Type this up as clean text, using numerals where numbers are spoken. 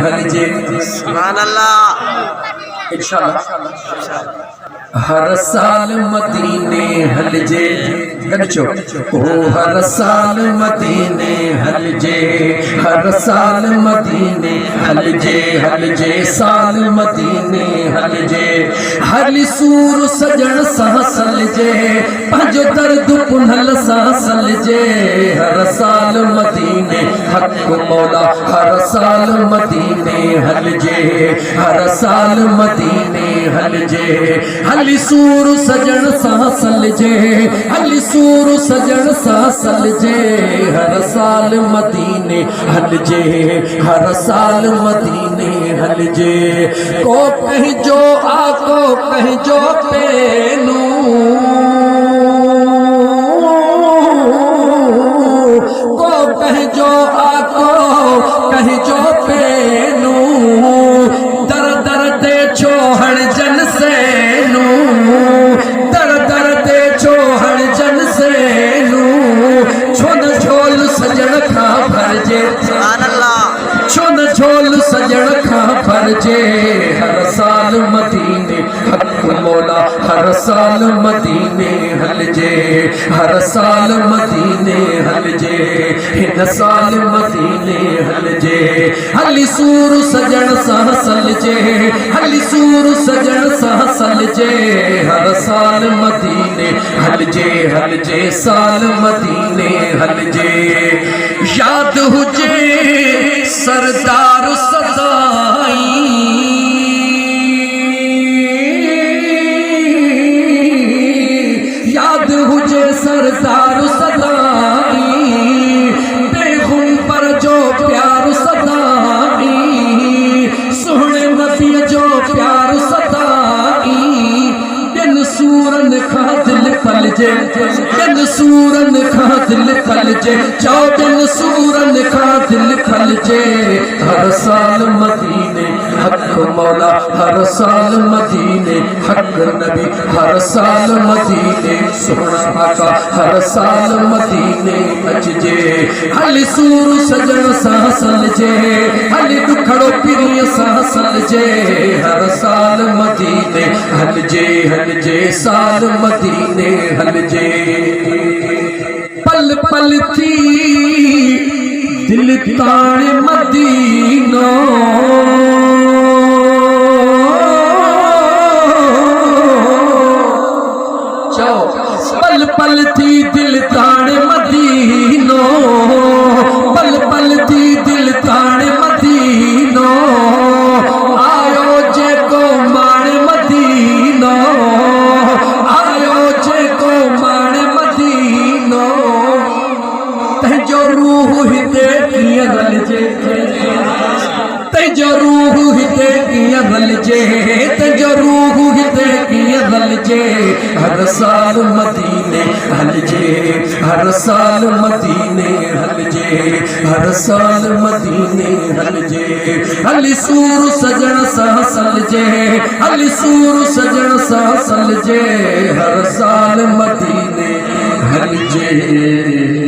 हलजे। सुभान अल्लाह। इंशाअल्लाह हर साल मदीने हलजे गॾिजो ओ हर साल मदीने हलजे, हर साल मदीने हलजे, हलजे साल मदीने हलजे। हल सूर सजण सां सलजे, पंहिंजो दर्द पुनल सां सलजे। हर साल मदीने हक मौला, हर साल मदीने हलजे, हर साल मदीने हलजे। हली सूर सजण सां सलजे, हली सूर सजण सां सलजे। हर साल मदीने हलजे, हर साल मदीने हलजे। को पंहिंजो आको पंहिंजो पेनू, को पंहिंजो आको पंहिंजो पेनू। दर दर ते छो हणजन से दर दर ते छो हणजन से छो न झोल सजण खां भरजे। सुभान अल्लाह। छो न झोल सजण खां भरजे। हर साल मदीने हक मौला, हर साल मदीने हलजे, हर साल मदीने हलजे। हिन साल मदीने हलजे। हली सूर सजण सां सलजे, हली सूर सजण सां सलजे। हर साल मदीने हलजे, हलजे साल मदीने हलजे। याद हुजे सरदार सदाई, याद हुजे सरदार सदाई। बेगुन पर जो प्यार सदाई, सोहणे नबी जो प्यार सदाई। बिन सूरन खां दिल पलजे, बिन सूरन खां दिल पलजे। चौ बिन सूरन खां दिल पलजे। हर साल मदीने हक मौला, हर साल मदीने हक नबी। हर साल मदीने सोहना आका, हर साल मदीने अचजे। हली सूर सजण सां सलजे, हली दुखड़ो पिरीअ सां सलजे। हर साल मदीने हलजे, हलजे साल मदीने हलजे। पल पल थी दिल ताणे मदीनो, पल पल थी दिल ताणे मदीनो। पल पल थी दिल ताणे मदीनो। आयो जेको माणे मदीनो, आयो जेको माणे मदीनो। तंहिंजो रूह हिते कीअं रलजे, तंहिंजो रूह हिते कीअं रलजे, तंहिंजो रूह हिते कीअं रलजे। हर साल मदीने हलजे, हर साल मदीने हलजे, हर साल मदीने हलजे। हली सूर सजण सां सलजे, हली सूर सजण सां सलजे। हर साल मदीने हलजे।